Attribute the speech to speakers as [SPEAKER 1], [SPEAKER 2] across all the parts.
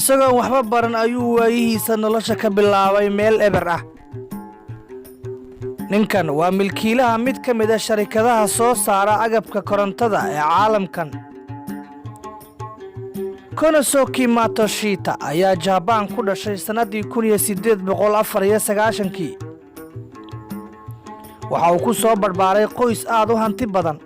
[SPEAKER 1] isagoo waxba baran ayuu waayihiisa nolosha ka bilaabay meel eber ah. ninkan waa milkiilaha mid ka mid ah sharikadaha soo saara agabka korontada ee caalamkan. Konosuke Matsushita ayaa Japan ku dhashay sanadii 1894. waxa uu ku soo barbaaray qoys aad u hanti badan.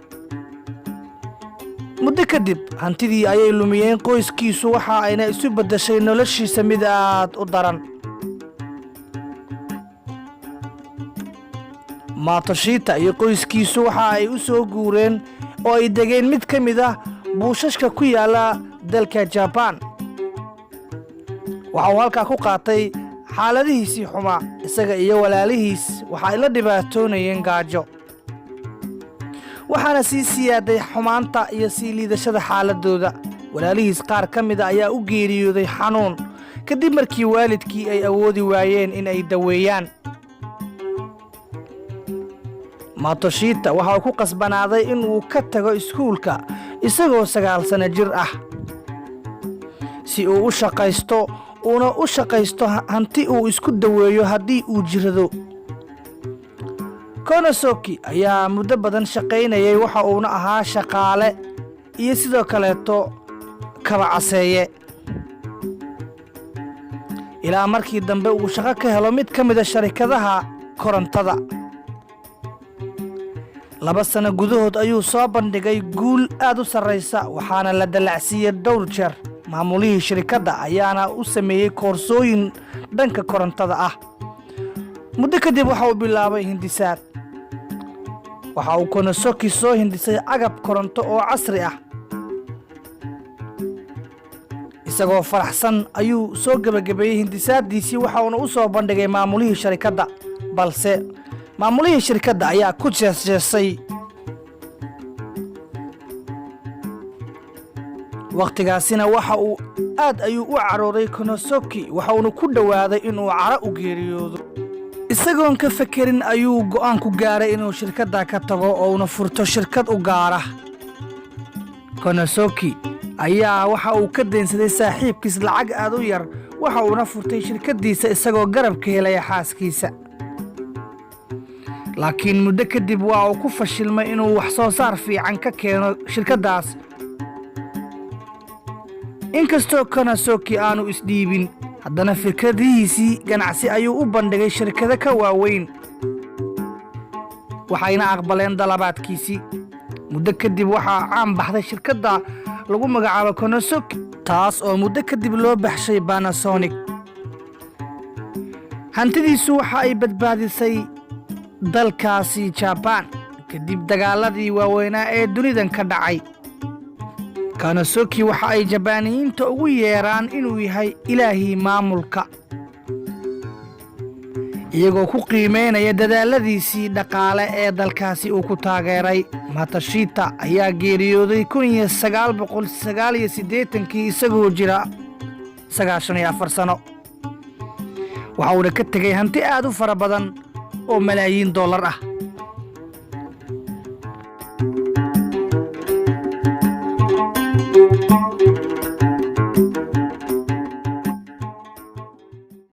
[SPEAKER 1] muddo kadib hantidii ayay lumiyeen qoyskiisu waxa ayna isu bedeshay noloshiisa mid aad u daran. Matsushita iyo qoyskiisu waxa ay u soo guureen oo ay degeen mid ka mid ah buushashka ku yaala dalka Japan. waxa uu halka ku qaatay xaaladihiisii xumaa isaga iyo walaalihiis waxa ay la dhibaatoonayeen gaajo. waxaana sii siyaaday xumaanta iyo sii liidashada xaaladooda. walaalihiis qaar ka mid ah ayaa u geeriyooday xanuun kadib markii waalidkii ay awoodi waayeen in ay daweeyaan. Matsushita waxa uu ku qasbanaaday in uu ka tago iskuulka isagoo 9 sano jir ah si uu u shaqaysto hanti uu isku daweeyo haddii uu jirado. Konosuke ayaa muddo badan shaqaynayay waxa uuna ahaa shaqaale iyo sidoo kaleeto kabacaseeye ilaa markii dambe uu shaqo ka helo mid ka mid ah sharikadaha korontada. 2 sano gudahood ayuu soo bandhigay guul aad u sarreysa waxaana la dalacsiiyay dhowr jeer. maamulihii shirkadda ayaana u sameeyay koorsooyin dhanka korontada ah. muddo kadib waxa uu bilaabay hindisaad. waxa uu Konosuke soo hindisay agab koronto oo casri ah. isagoo faraxsan ayuu soo gabagabeeyay hindisaadiisii waxa uuna u soo bandhigay maamulihii shirkadda, balse maamulihii shirkadda ayaa ku jeesjeesay. waqtigaasina waxa uu aad ayuu u carooday Konosuke waxa uuna ku dhawaaday inuu caro u geeriyoodo. isagoon ka fakerin ayuu go'aan ku gaaray inuu shirkadda ka tago oo uu furto shirkad u gaar ah. Konosuke ayaa waxa uu ka deynsaday saaxiibkiis lacag aad u yar waxa uuna furtay shirkadiisa isagoo garab ka helaya xaaskiisa. laakiin muddo kadib waa uu ku fashilmay inuu wax soo saar fiican ka keeno shirkadaas. inkastoo Konosuke aanu isdhiibin haddana fikradihiisii ganacsi ayuu u bandhigay shirkado ka waaweyn waxayna aqbaleen dalabaadkiisii. muddo kadib waxaa caan baxday shirkadda lagu magacaabo Konosuke taas oo muddo kadib loo baxshay Panasonic. hantidiisu waxa ay badbaadisay dalkaasi Japan kadib dagaaladii waaweynaa ee dunidan ka dhacay. Konosuke waxa ay Jabaaniyiinta ugu yeeraan inuu yahay ilaahii maamulka iyagoo ku qiimeynaya dadaaladiisii dhaqaale ee dalkaasi uu ku taageeray. Matsushita ayaa geeriyooday 1989 isagoo jira 94 sano. waxa uu ka tagay hanti aad u fara badan oo malaayiin dollar ah.